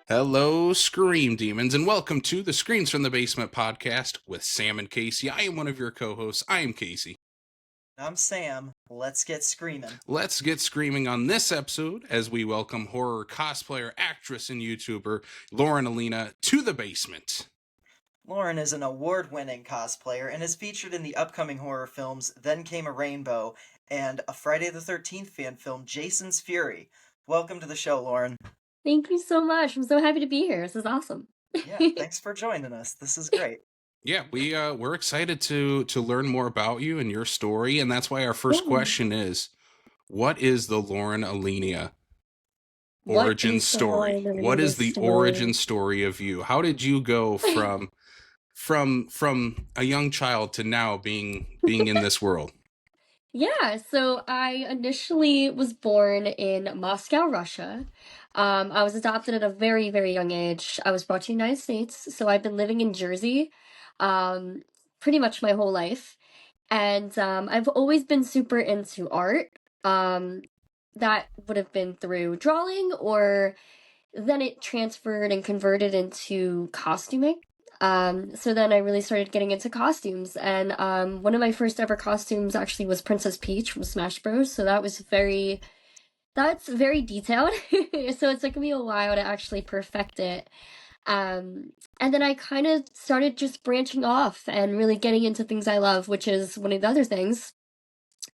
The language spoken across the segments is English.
Hello, Scream Demons, and welcome to the Screams from the Basement podcast with Sam and Casey. I am one of your co-hosts. I am Casey. I'm Sam. Let's get screaming. Let's get screaming on this episode as we welcome horror cosplayer, actress, and YouTuber Lauren Alenia to the basement. Lauren is an award-winning cosplayer and is featured in the upcoming horror films Then Came a Rainbow and a Friday the 13th fan film, Jason's Fury. Welcome to the show, Lauren. Thank you so much. I'm so happy to be here. This is awesome. Yeah, thanks for joining us. This is great. Yeah, we're excited to learn more about you and your story, and that's why our first question is, what is the Lauren Alenia origin story? What is the origin story of you? How did you go from a young child to now being in this world? Yeah, so I initially was born in Moscow, Russia. I was adopted at a very, very young age. I was brought to the United States, so I've been living in Jersey um, pretty much my whole life. And I've always been super into art. That would have been through drawing, or then it transferred and converted into costuming. So then I really started getting into costumes, and one of my first ever costumes actually was Princess Peach from Smash Bros. So that's very detailed. So it took me a while to actually perfect it. And then I kind of started just branching off and really getting into things I love, which is one of the other things,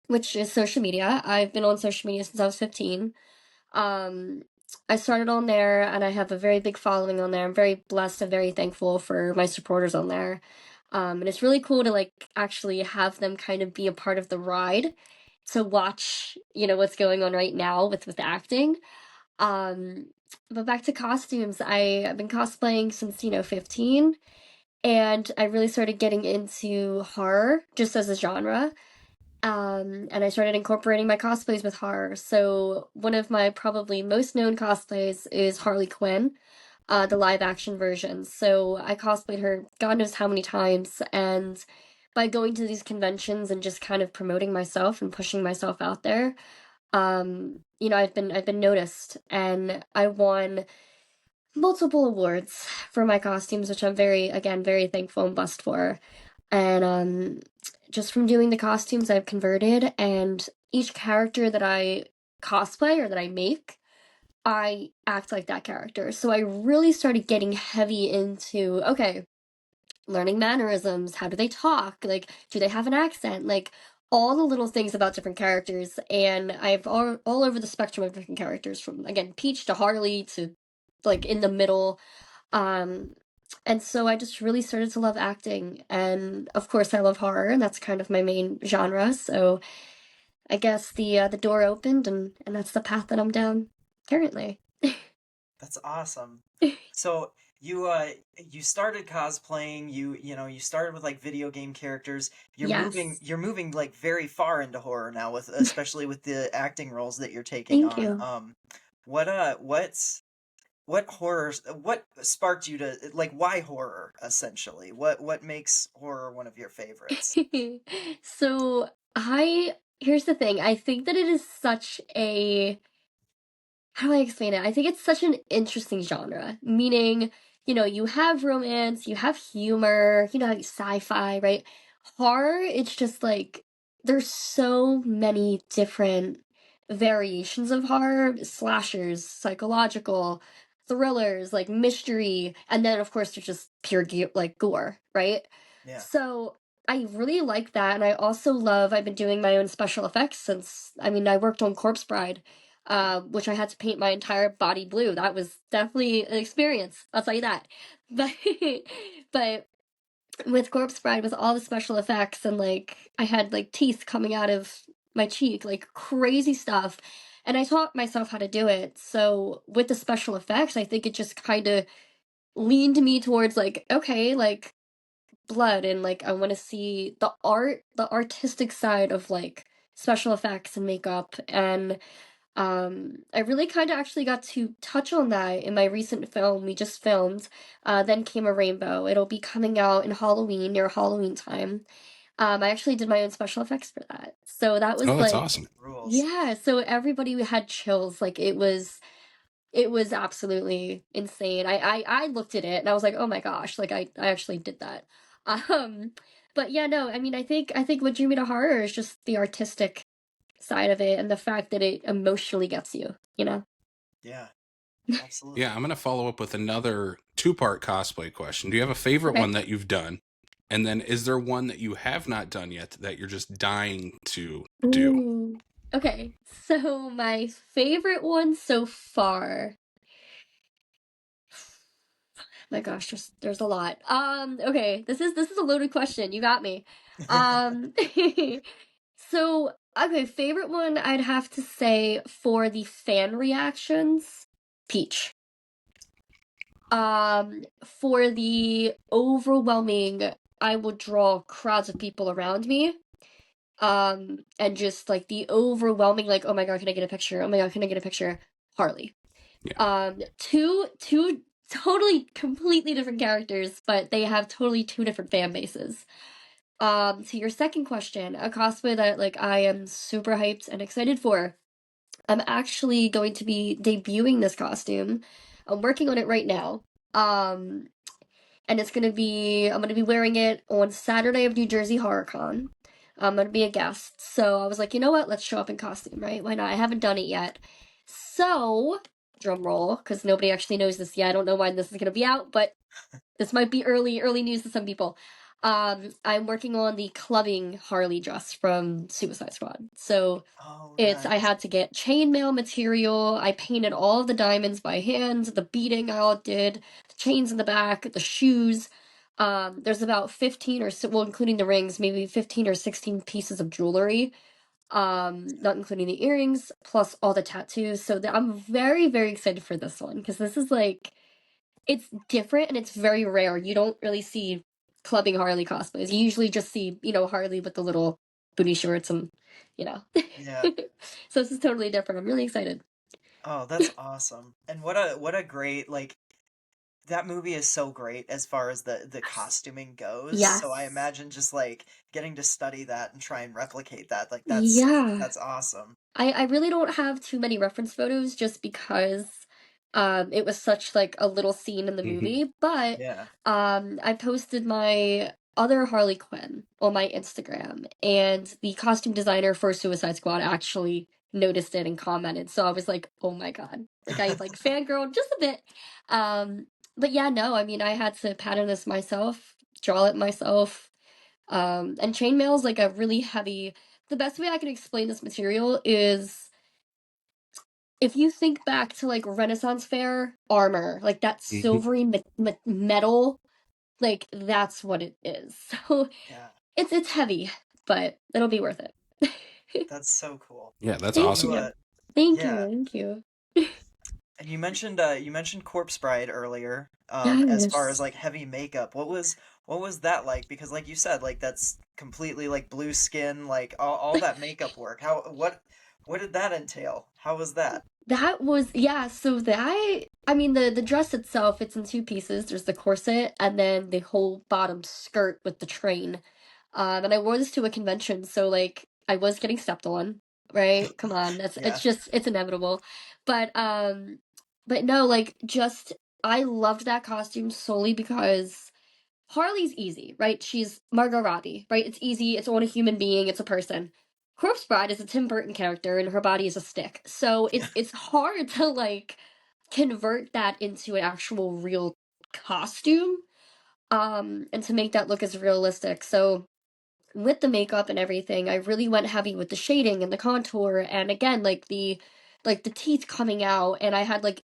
which is social media. I've been on social media since I was 15. Um, I started on there and I have a very big following on there. I'm very blessed and very thankful for my supporters on there. And it's really cool to like actually have them kind of be a part of the ride to watch, what's going on right now with acting. Um, but back to costumes, I've been cosplaying since, 15, and I really started getting into horror just as a genre. And I started incorporating my cosplays with horror. So one of my probably most known cosplays is Harley Quinn, the live action version. So I cosplayed her God knows how many times, and by going to these conventions and just kind of promoting myself and pushing myself out there, I've been noticed, and I won multiple awards for my costumes, which I'm very thankful and blessed for. And just from doing the costumes, I've converted, and each character that I cosplay or that I make, I act like that character. So I really started getting heavy into, okay, learning mannerisms. How do they talk? Like, do they have an accent? Like, all the little things about different characters. And I've all over the spectrum of different characters, from, again, Peach to Harley to, like, in the middle. Um, and so I just really started to love acting. And of course, I love horror, and that's kind of my main genre. So I guess the door opened, and that's the path that I'm down currently. That's awesome. So you started cosplaying, you started with like video game characters. Yes. You're moving like very far into horror now, with especially with the acting roles that you're taking Thank on. you. What sparked you to like, why horror essentially? What makes horror one of your favorites? So here's the thing. I think that it is such a, how do I explain it? I think it's such an interesting genre, meaning, you have romance, you have humor, sci-fi, right? Horror, it's just like there's so many different variations of horror, slashers, psychological, thrillers, like mystery, and then of course there's just pure like gore, right? Yeah. So I really like that, and I also love, I've been doing my own special effects since, I worked on Corpse Bride, which I had to paint my entire body blue. That was definitely an experience, I'll tell you that. But but with Corpse Bride, with all the special effects, and like I had like teeth coming out of my cheek, like crazy stuff. And I taught myself how to do it. So with the special effects, I think it just kind of leaned me towards like, okay, like blood, and like I want to see the art, the artistic side of like special effects and makeup. And I really kind of actually got to touch on that in my recent film we just filmed, Then Came a Rainbow. It'll be coming out in Halloween, near Halloween time. I actually did my own special effects for that. So that Oh, was that's like, awesome. Rules. yeah, so everybody had chills. Like it was It was absolutely insane. I looked at it and I was like, oh my gosh, like I actually did that. Um, but yeah, no, I mean, I think what drew me to horror is just the artistic side of it and the fact that it emotionally gets you, you know? Yeah, Yeah, absolutely. I'm going to follow up with another two-part cosplay question. Do you have a favorite Okay. one that you've done? And then is there one that you have not done yet that you're just dying to do? Ooh. Okay. So my favorite one so far. My gosh, there's a lot. Okay, this is a loaded question. You got me. Um so okay, favorite one I'd have to say for the fan reactions, Peach. For the overwhelming, I would draw crowds of people around me. And just like the overwhelming, like, oh my God, can I get a picture? Oh my God, can I get a picture? Harley. Yeah. Two totally completely different characters, but they have totally two different fan bases. To your second question, a cosplay that like I am super hyped and excited for. I'm actually going to be debuting this costume. I'm working on it right now. Um, and I'm gonna be wearing it on Saturday of New Jersey HorrorCon. I'm gonna be a guest. So I was like, you know what? Let's show up in costume, right? Why not? I haven't done it yet. So, drum roll, because nobody actually knows this yet. I don't know when this is gonna be out, but this might be early news to some people. I'm working on the clubbing Harley dress from Suicide Squad. So Oh, I nice. had to get chainmail material. I painted all of the diamonds by hand, the beading I all did, the chains in the back, the shoes. There's about 15 or so, well, including the rings, maybe 15 or 16 pieces of jewelry, not including the earrings, plus all the tattoos. So I'm very, very excited for this one because this is like, it's different and it's very rare. You don't really see clubbing Harley cosplays. You usually just see, Harley with the little booty shorts and, you know. Yeah. So this is totally different. I'm really excited. Oh, that's awesome. And what a great like that movie is so great as far as the costuming goes. So I Yes. imagine just like getting to study that and try and replicate that. Like Yeah. that's awesome. I really don't have too many reference photos just because it was such like a little scene in the Hmm. movie, but Yeah. I posted my other Harley Quinn on my Instagram and the costume designer for Suicide Squad actually noticed it and commented. So I was like, "Oh my God." Like I like fangirled just a bit. Um but yeah, no, I mean I had to pattern this myself, draw it myself. And chainmail is like a really heavy. The best way I can explain this material is if you think back to like Renaissance fair armor, like that Hmm. silvery metal, like that's what it is. So Yeah. it's heavy, but it'll be worth it. That's so cool. Yeah, that's And Thank awesome. you. Thank you. yeah. Thank you. And you mentioned Corpse Bride earlier. As far as Yes. like heavy makeup, what was that like? Because like you said, like that's completely like blue skin, like all that makeup work. What did that entail? How was that? That was yeah, so that I mean the dress itself, it's in two pieces. There's the corset and then the whole bottom skirt with the train. And I wore this to a convention, so like I was getting stepped on, right? Come on, Yeah. it's inevitable. But but no, like just I loved that costume solely because Harley's easy, right? She's Margot Robbie, right? It's easy. It's on a human being. It's a person. Corpse Bride is a Tim Burton character, and her body is a stick. So Yeah. it's hard to like convert that into an actual real costume, and to make that look as realistic. So with the makeup and everything, I really went heavy with the shading and the contour, and again, like the teeth coming out, and I had like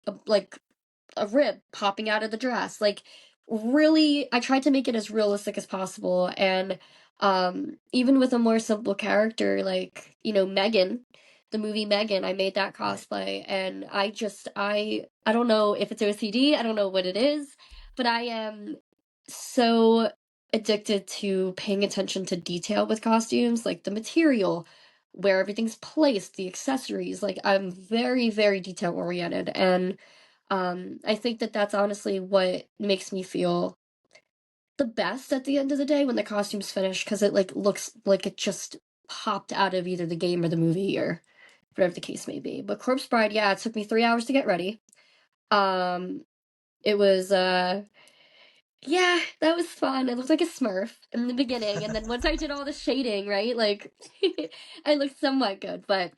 a rib popping out of the dress. Like really I tried to make it as realistic as possible and even with a more simple character like, Megan, the movie Megan, I made that Right. cosplay and I don't know if it's OCD, I don't know what it is, but I am so addicted to paying attention to detail with costumes, like the material, where everything's placed, the accessories. Like I'm very, very detail oriented and I think that that's honestly what makes me feel the best at the end of the day when the costume's finished because it like looks like it just popped out of either the game or the movie or whatever the case may be. But Corpse Bride, yeah, it took me 3 hours to get ready. Um, it was yeah, that was fun. I looked like a Smurf in the beginning, and then once I did all the shading, right, like I looked somewhat good, but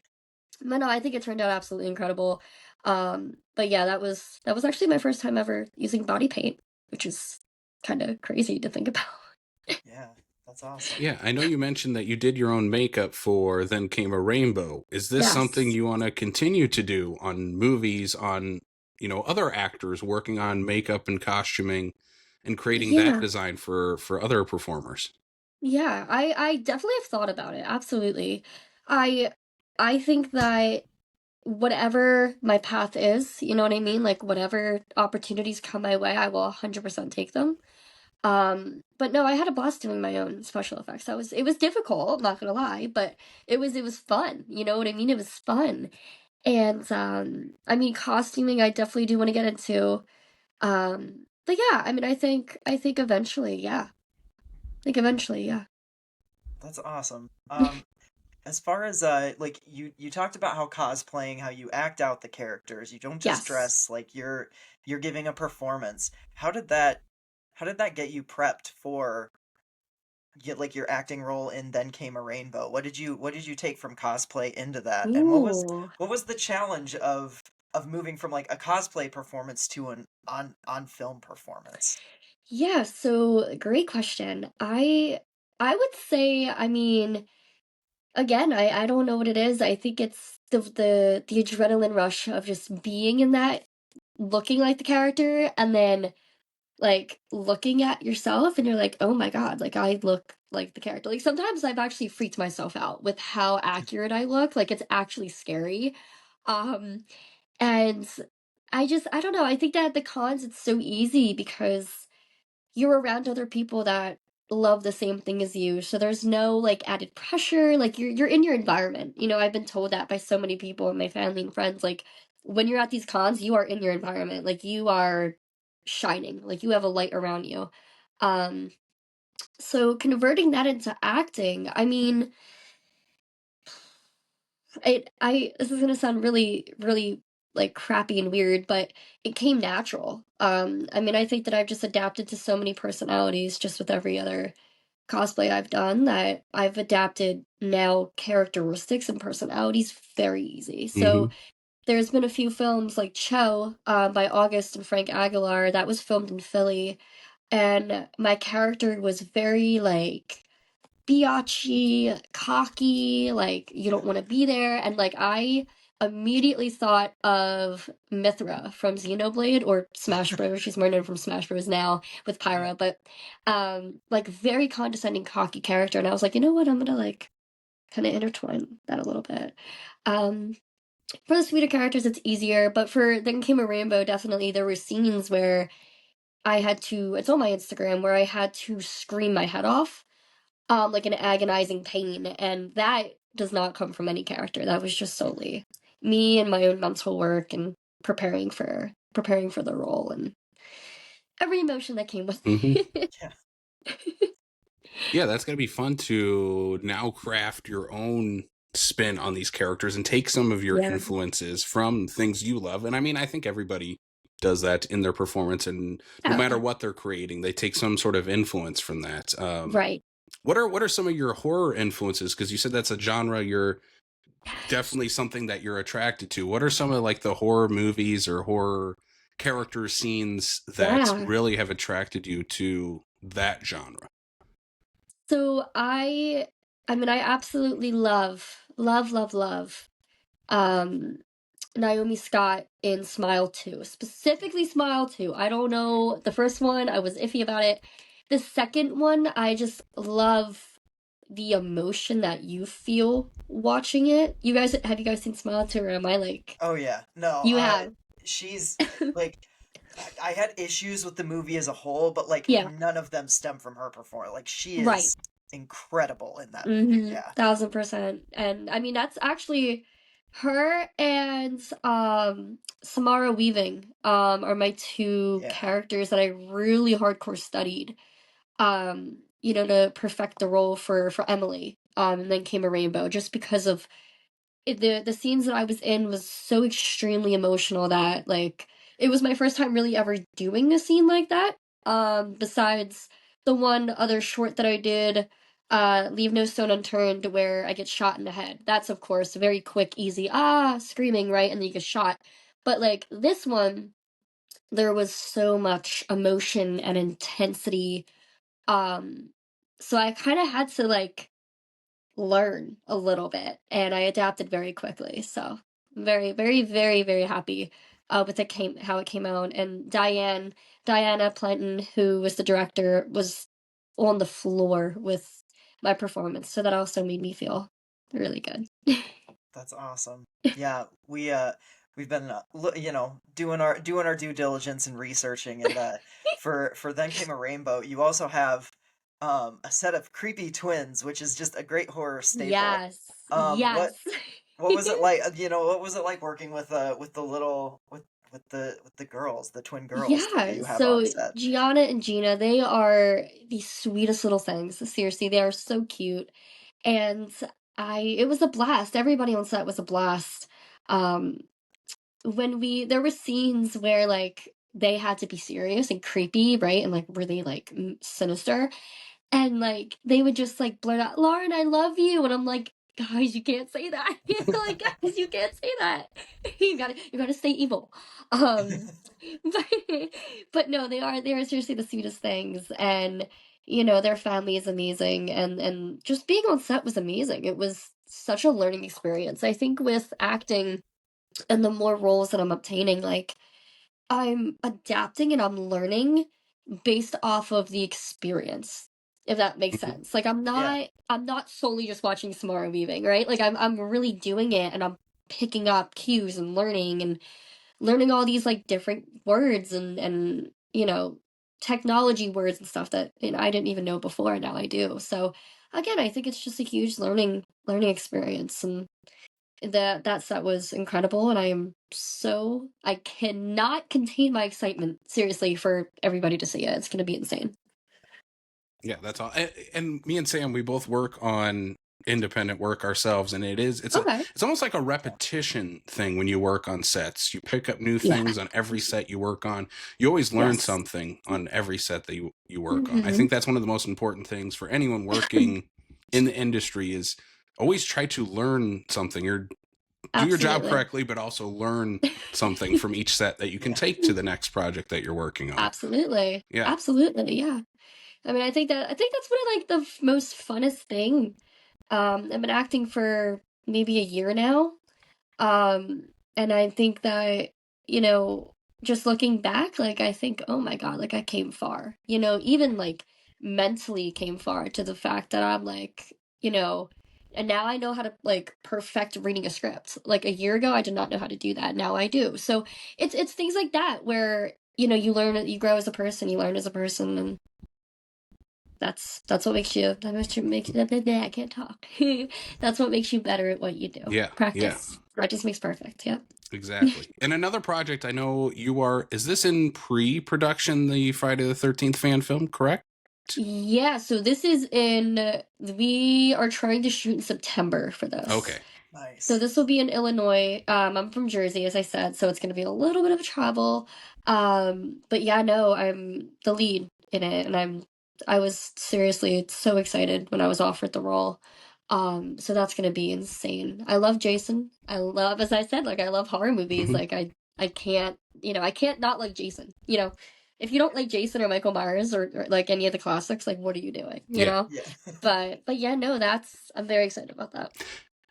no, I think it turned out absolutely incredible. But yeah, that was actually my first time ever using body paint, which is kind of crazy to think about. Yeah, that's awesome. Yeah, I know you mentioned that you did your own makeup for Then Came a Rainbow. Is this something Yes. you want to continue to do on movies, on, other actors working on makeup and costuming and creating that Yeah. design for other performers? Yeah, I definitely have thought about it. Absolutely. I I think that whatever my path is, you know what I mean? Like whatever opportunities come my way, I will 100% take them. But no, I had a blast doing my own special effects. It was difficult, I'm not gonna lie, but it was fun. You know what I mean? It was fun. And I mean costuming I definitely do want to get into. But yeah, I mean I think eventually, yeah. I think eventually, yeah. That's awesome. As far as like you talked about how cosplaying, how you act out the characters, you don't just Yes. dress, like you're giving a performance. How did that get you prepped for get like your acting role in Then Came a Rainbow? What did you take from cosplay into that? And what was Ooh. what was the challenge of moving from like a cosplay performance to an on film performance? Yeah, so great question. I would say, I mean, again, I don't know what it is. I think it's the adrenaline rush of just being in that, looking like the character, and then like looking at yourself and you're like, "Oh my God, like I look like the character." Like sometimes I've actually freaked myself out with how accurate I look. Like it's actually scary. Um and I don't know. I think that at the cons it's so easy because you're around other people that love the same thing as you. So there's no like added pressure. Like you're in your environment. You know, I've been told that by so many people and my family and friends. Like when you're at these cons, you are in your environment. Like you are shining. Like you have a light around you. Um, so converting that into acting, I mean, I this is gonna sound really, really like crappy and weird, but it came natural. I mean, I think that I've just adapted to so many personalities just with every other cosplay I've done that I've adapted now characteristics and personalities very easy. Hmm. So there's been a few films like Cho by August and Frank Aguilar that was filmed in Philly, and my character was very like biatchy, cocky, like you don't Yeah. want to be there. And like I immediately thought of Mithra from Xenoblade or Smash Bros. She's more known from Smash Bros. Now with Yeah. Pyra, but like very condescending, cocky character. And I was like, you know what, I'm gonna like kind of intertwine that a little bit. Um for the sweeter characters it's easier, but for Then Came a Rainbow, definitely there were scenes where I had to, it's on my Instagram, where I had to scream my head off like an agonizing pain, and that does not come from any character. That was just solely me and my own mental work and preparing for the role and every emotion that came with Hmm. it. Yeah. Yeah, that's got to be fun to now craft your own spin on these characters and take some of your Yeah. influences from things you love. And I mean, I think everybody does that in their performance, and no Oh matter yeah. what they're creating, they take some sort of influence from that. Right. What are some of your horror influences? Because you said that's a genre you're Yes. definitely something that you're attracted to. What are some of like the horror movies or horror character scenes that Yeah. really have attracted you to that genre? So I mean I absolutely love um Naomi Scott in Smile 2, specifically Smile 2. I don't know. The first one, I was iffy about it. The second one, I just love the emotion that you feel watching it. Have you guys seen Smile 2 or am I like, Oh yeah. No, you have? she's like I had issues with the movie as a whole, but like Yeah, none of them stem from her performance. Like she right. is incredible in that movie. Mm-hmm. Yeah. 1000%. And I mean, that's actually her and Samara Weaving are my two Yeah. characters that I really hardcore studied to perfect the role for Emily. And then came a rainbow just because of the scenes that I was in was so extremely emotional that like it was my first time really ever doing a scene like that. Besides the one other short that I did, Leave No Stone Unturned, where I get shot in the head. That's, of course, very quick, easy, screaming, right? And then you get shot. But, like, this one, there was so much emotion and intensity. Um, so I kind of had to, like, learn a little bit, and I adapted very quickly. So very, very, very, very happy with how it came out. And Diana Plenton, who was the director, was on the floor with my performance. So that also made me feel really good. That's awesome. Yeah, we've been doing our due diligence and researching, and for Then Came a Rainbow, you also have a set of creepy twins, which is just a great horror staple. Yes, Um, what yes. what was it like? What was it like working with the with the girls, the twin girls that Yeah, you have on so set? Gianna and Gina, they are the sweetest little things. Seriously, they are so cute. And it was a blast. Everybody on set was a blast. Um, there were scenes where like they had to be serious and creepy, right? And like really like sinister. And like they would just like blurt out, "Lauren, I love you." And I'm like, guys, you can't say that. Like, guys, you can't say that. You gotta stay evil. Um but, but no, they are seriously the sweetest things. And their family is amazing, and just being on set was amazing. It was such a learning experience. I think with acting and the more roles that I'm obtaining, like I'm adapting and I'm learning based off of the experience, if that makes Mhm. sense. Like Yeah, I'm not solely just watching Samara weaving, right? Like I'm really doing it, and I'm picking up cues and learning all these like different words and technology words and stuff that I didn't even know before, and now I do. So again, I think it's just a huge learning experience. And that set was incredible, and I cannot contain my excitement, seriously, for everybody to see it. It's gonna be insane. Yeah, that's all. And me and Sam, we both work on independent work ourselves, and Okay. it's almost like a repetition thing when you work on sets. You pick up new Yeah. things on every set you work on. You always learn Yes. something on every set that you work on. I Hmm. think that's one of the most important things for anyone working in the industry is always try to learn something or do your job Absolutely. correctly, but also learn something from each set that you can yeah. take to the next project that you're working on. Absolutely. Yeah. Absolutely. Yeah. I mean, I think that's what I like the most funnest thing. I've been acting for maybe a year now. And I think that, you know, just looking back, like I think, oh my God, like I came far. Even like mentally came far, to the fact that I'm like, and now I know how to like perfect reading a script. Like a year ago I did not know how to do that. Now I do. So it's things like that where, you learn, you grow as a person, you learn as a person, and that's what makes you that makes you make I can't talk. That's what makes you better at what you do. Yeah. Yeah. Practice makes perfect. Yep. Exactly. And another project I know is this in pre-production, the Friday the 13th fan film, correct? Yeah, so this is we are trying to shoot in September for this. Okay. So Nice. this will be in Illinois. I'm from Jersey, as I said, so it's going to be a little bit of a travel. But yeah, no, I'm the lead in it, and I was seriously so excited when I was offered the role. So that's going to be insane. I love Jason. As I said, like I love horror movies. Mhm. Like I can't not like Jason. If you don't like Jason or Michael Myers or like any of the classics, like what are you doing? Yeah. Yeah. But yeah, no, I'm very excited about that.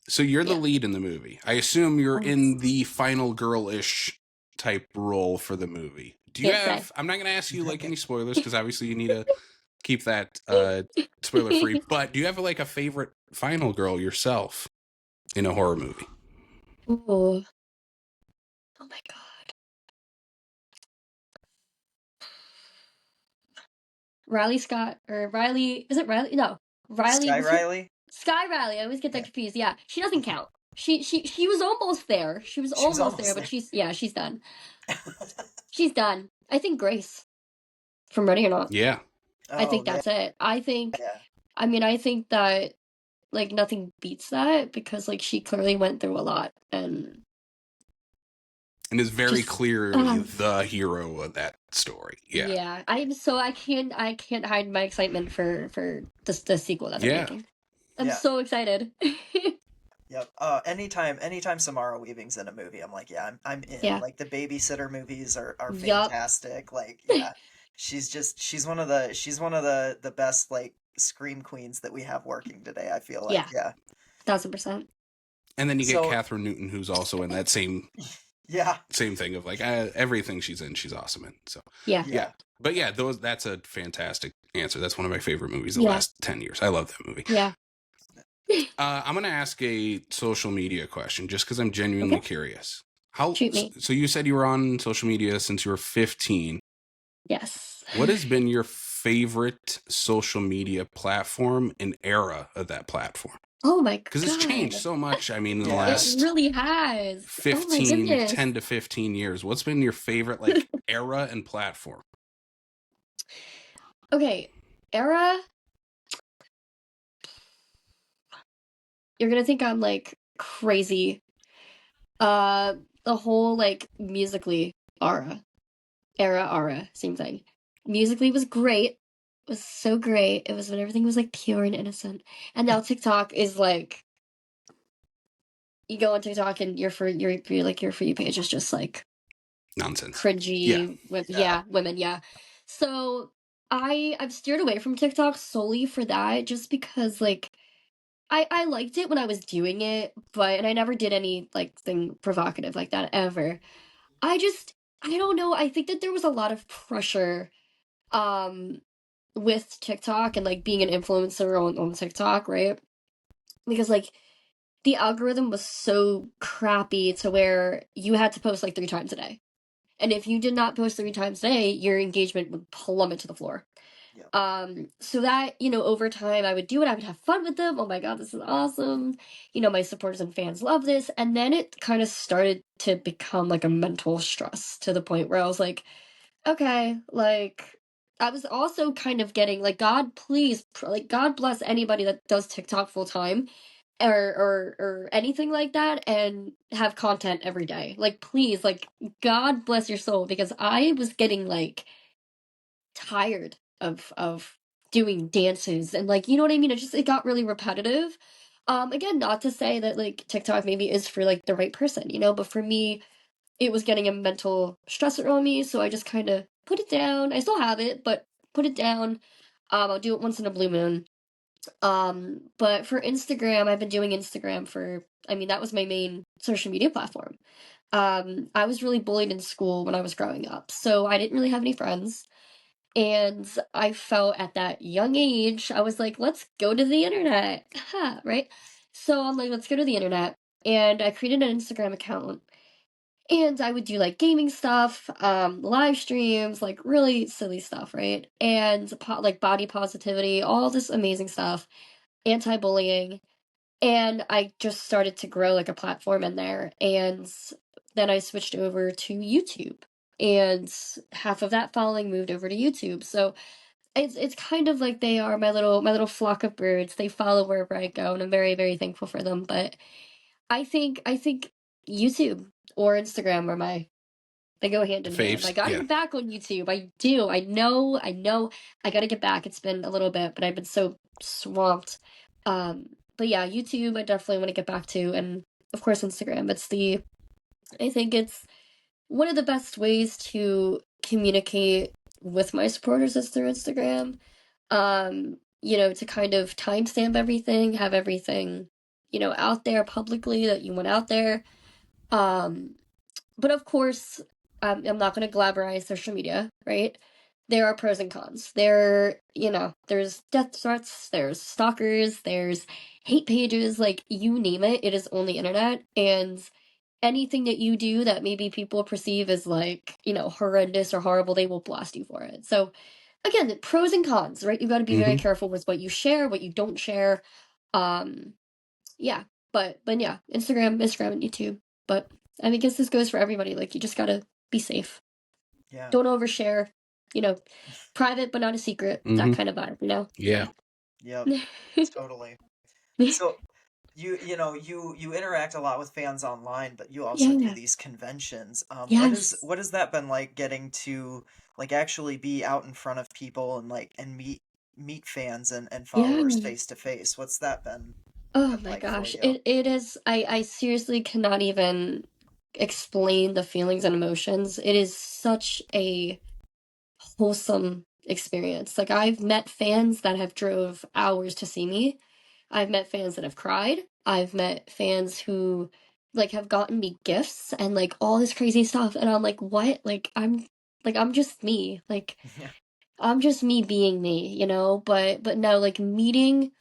So you're the Yeah. lead in the movie. I assume you're Yes. in the final girl-ish type role for the movie. Do you Can't say. have I'm not going to ask you like any spoilers because obviously you need to keep that spoiler free, but do you have like a favorite final girl yourself in a horror movie? Ooh. Oh my God. Riley Scott, or Riley, is it Riley? No. Riley Sky was who? Riley? Sky Riley. I always get that Yeah. confused. Yeah. She doesn't count. She was almost there. She was She was almost there, almost but there. she's done. She's done. I think Grace from Ready or Not. Yeah. I Oh, think yeah. that's it. Yeah. I think that like nothing beats that, because like she clearly went through a lot, and and is very Just clearly the hero of that story. Yeah. yeah. I can't hide my excitement for the sequel that they're Yeah. making. I'm Yeah. so excited. Yep. Anytime Samara Weaving's in a movie, I'm like, yeah, I'm in. Yeah. Like the babysitter movies are Yup. fantastic. Like, yeah, she's one of the best like scream queens that we have working today. I feel like, Yeah. yeah. 1000%. And then you get So Catherine Newton, who's also in that same yeah, thing of like everything she's in, she's awesome in. So Yeah. yeah, but yeah, that's a fantastic answer. That's one of my favorite movies of the Yeah. last 10 years. I love that movie. Yeah. I'm gonna ask a social media question just because I'm genuinely Okay. curious. How Shoot me. so you said you were on social media since you were 15. Yes. What has been your favorite social media platform and era of that platform? Oh my Because it's changed God. so much. I mean, in the Yeah. It last really has. Oh my 10 goodness. to 15 years, what's been your favorite like era and platform? Okay. Era. You're gonna think I'm like crazy. The whole like musically era, same thing. Musically was great. It was so great. It was when everything was like pure and innocent. And now TikTok is like you go on TikTok and your For You page is just like Nonsense. cringy Yeah. women, yeah. So I've steered away from TikTok solely for that, just because like I liked it when I was doing it, but and I never did any like thing provocative like that ever. I don't know. I think that there was a lot of pressure um with TikTok and like being an influencer on TikTok, right? Because like the algorithm was so crappy to where you had to post like 3 times a day. And if you did not post 3 times a day, your engagement would plummet to the floor. Yep. So that, over time I would do it. I would have fun with them. Oh my God, this is awesome. My supporters and fans love this. And then it kind of started to become like a mental stress to the point where I was like, okay, like I was also kind of getting like, God, please, like God bless anybody that does TikTok full time or anything like that and have content every day. Like please, like God bless your soul, because I was getting like tired of doing dances and like, you know what I mean? It got really repetitive. Again, not to say that like TikTok maybe is for like the right person, but for me it was getting a mental stressor on me, so I just kind of put it down. I still have it, but put it down. I'll do it once in a blue moon. But for Instagram, I've been doing Instagram I mean, that was my main social media platform. I was really bullied in school when I was growing up, so I didn't really have any friends. And I felt at that young age, I was like, let's go to the internet. Right? So I'm like, let's go to the internet. And I created an Instagram account. And I would do like gaming stuff, live streams, like really silly stuff, right? And like body positivity, all this amazing stuff, anti-bullying. And I just started to grow like a platform in there. And then I switched over to YouTube. And half of that following moved over to YouTube. So it's kind of like they are my little flock of birds. They follow wherever I go, and I'm very, very thankful for them. But I think YouTube or Instagram are they go hand The in hand. faves. I gotta Yeah. get back on YouTube. I do. I know. I gotta get back. It's been a little bit, but I've been so swamped. But yeah, YouTube I definitely want to get back to, and of course Instagram. I think it's one of the best ways to communicate with my supporters is through Instagram. To kind of timestamp everything, have everything, out there publicly that you want out there. Um, but of course, I'm not going to glamorize social media, right? There are pros and cons. There's death threats, there's stalkers, there's hate pages, like you name it, it is on the internet. And anything that you do that maybe people perceive as like, horrendous or horrible, they will blast you for it. So again, the pros and cons, right? You got to be very careful with what you share, what you don't share. Um, yeah, but yeah, Instagram and YouTube. But I mean, I guess this goes for everybody. Like, you just gotta be safe. Yeah. Don't overshare. Private but not a secret. That kind of vibe. Yeah. Yep. Totally. So you interact a lot with fans online, but you also do Yeah. these conventions. Yes. What has that been like, getting to like actually be out in front of people and meet fans and followers Yeah. face to face? What's that Oh been my like for gosh. you? It is I seriously cannot even explain the feelings and emotions. It is such a wholesome experience. Like I've met fans that have drove hours to see me. I've met fans that have cried. I've met fans who like have gotten me gifts and like all this crazy stuff and I'm like, "What?" Like I'm just me. Like Yeah, I'm just me being me, you know? But no, like meeting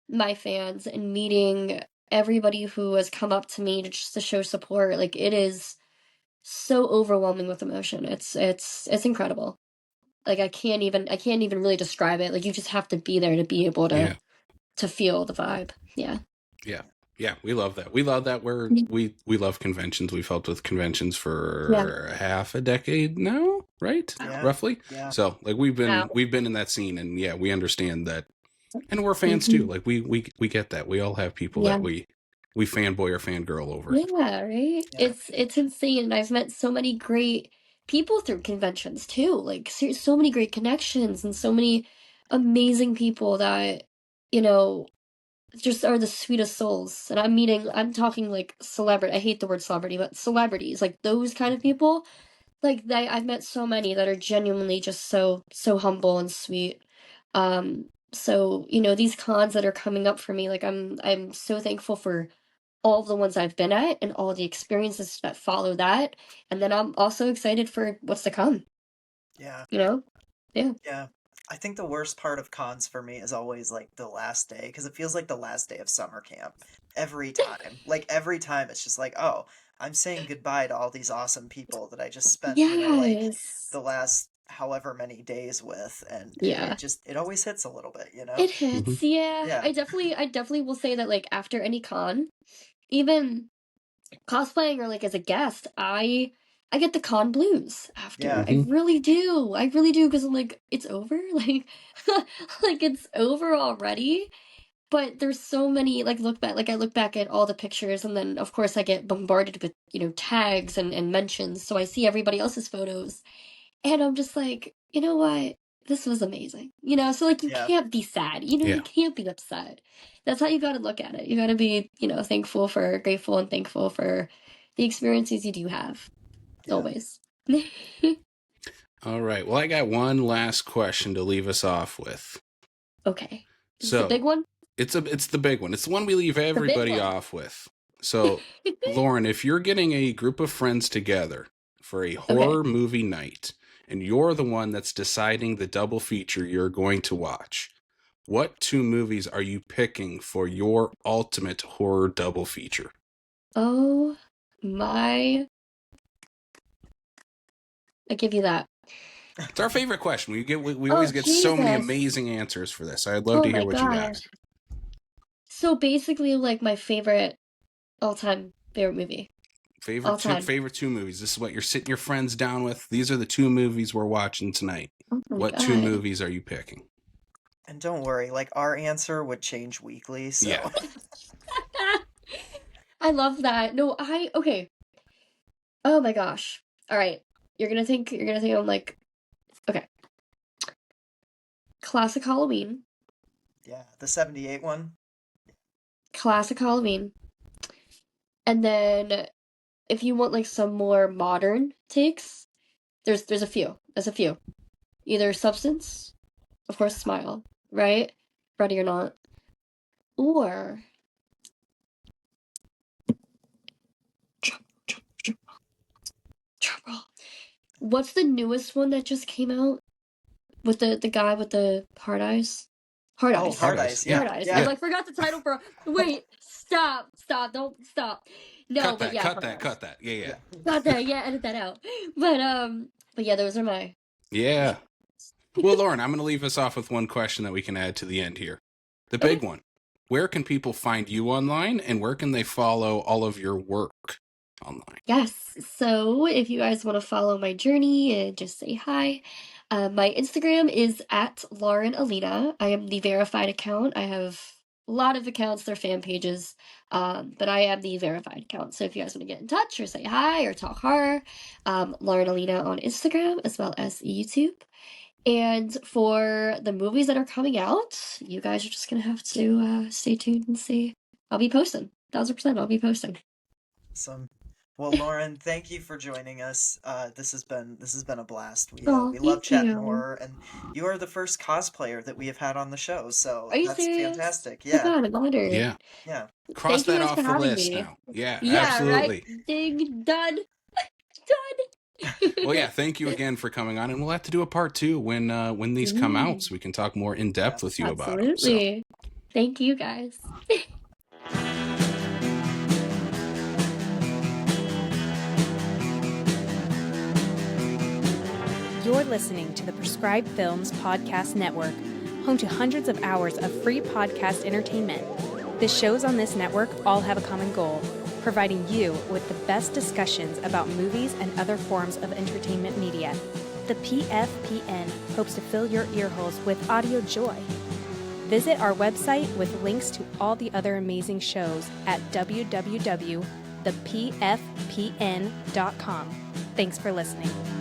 my fans and meeting everybody who has come up to me to just to show support, like it is so overwhelming with emotion. It's incredible. Like I can't even really describe it. Like you just have to be there to be able Yeah. to feel the vibe. Yeah. Yeah. Yeah, we love that. We love that. We love conventions. We've helped with conventions Yeah. for half a decade now, right? Wow. yeah, Roughly. yeah, So, like Wow. we've been in that scene, and yeah, we understand that, and we're fans too. Mhm. Like we get that. We all have people Yeah. that we fanboy or fangirl over. Yeah, right? yeah, It's insane. And I've met so many great people through conventions too. Like so many great connections and so many amazing people that, you know, just are the sweetest souls. And I'm talking like celebrity. I hate the word celebrity, but celebrities, like those kind of mhm, people. Like I've met so many that are genuinely just so humble and sweet. So, you know, these cons that are coming up for me, like I'm so thankful for all of the ones I've been at and all the experiences that follow that. And then I'm also excited for what's to come, yeah. you know? Yeah. Yeah. I think the worst part of cons for me is always like the last day, because it feels like the last day of summer camp every time. Like every time it's just like, oh, I'm saying goodbye to all these awesome people that I just spent, like Yes. the last however many days with, and Yeah. it always hits a little bit, you know? It Hmm. hits. Yeah. Yeah. I definitely will say that like after any con, even cosplaying or like as a guest, I get the con blues after. Yeah. I Hmm. really do. I really do because I'm like, it's over. Like, like it's over already. But there's so many like I look back at all the pictures and then of course I get bombarded with, you know, tags and mentions. So I see everybody else's photos and I'm just like, you know what? This was amazing. You know, so like you Yeah. can't be sad. You know, Yeah. you can't be upset. That's how you gotta look at it. You gotta be, you know, grateful and thankful for the experiences you do have. Yeah. Always. All right. Well, I got one last question to leave us off with. Okay. Is this a big So, one? it's the big one. It's the one we leave The big everybody one. off with. So, Lauren, if you're getting a group of friends together for a Okay. horror movie night and you're the one that's deciding the double feature you're going to watch, what two movies are you picking for your ultimate horror double feature? Oh my, I give you that. It's our favorite question. We Oh always get so many Jesus. amazing answers for this. I'd love Oh to hear my what you got. gosh. So basically like my favorite all-time favorite movie. All time. Favorite two movies. This is what you're sitting your friends down with. These are the two movies we're watching tonight. Oh my What two God. movies are you picking? And don't worry, like our answer would change weekly, Yeah. so I love that. No, okay. Oh my gosh. All right. You're gonna think I'm like, okay. Classic Halloween. yeah, the 78 one. Classic Halloween. And then if you want like some more modern takes, there's a few. There's a few. Either Substance, of course, Smile, right? Ready or Not. Or Drum roll. What's the newest one that just came out with the guy with the hard eyes? Hard Oh, eyes. Hard Hard Eyes. Eyes, Yeah. yeah. Hard eyes. I Yeah. Yeah. like forgot the title for. Wait, stop, don't stop. No, Cut but that. yeah, Cut Hard that. eyes. Cut that. Yeah. Yeah. Yeah. Got that. Yeah, edit that out. But yeah, those are my. Yeah. Well, Lauren, I'm going to leave us off with one question that we can add to the end here. The big Okay. one. Where can people find you online and where can they follow all of your work online? Yes. So if you guys want to follow my journey and just say hi, my Instagram is at Lauren Alenia. I am the verified account. I have lot of accounts, they're fan pages, but I am the verified account. So if you guys want to get in touch or say hi or talk horror, Lauren Alenia on Instagram as well as YouTube. And for the movies that are coming out, you guys are just gonna have to stay tuned and see. I'll be posting. 1000%, I'll be posting. Awesome. Well, Lauren, thank you for joining us. This has been a blast. Oh, We love thank chatting you. horror, and you are the first cosplayer that we have had on the show, so Are you that's serious? fantastic. Oh my Yeah, God, I'm honored. Yeah. yeah. Cross Thank you that guys off for the having list me. now. Yeah, Yeah, right? absolutely. Ding, done. Done. Well, yeah, thank you again for coming on, and we'll have to do a part 2 when these come out, so we can talk more in depth with you about them. So. Absolutely. Thank you guys. You're listening to the Prescribed Films Podcast Network, home to hundreds of hours of free podcast entertainment. The shows on this network all have a common goal, providing you with the best discussions about movies and other forms of entertainment media. The PFPN hopes to fill your earholes with audio joy. Visit our website with links to all the other amazing shows at www.thepfpn.com. Thanks for listening.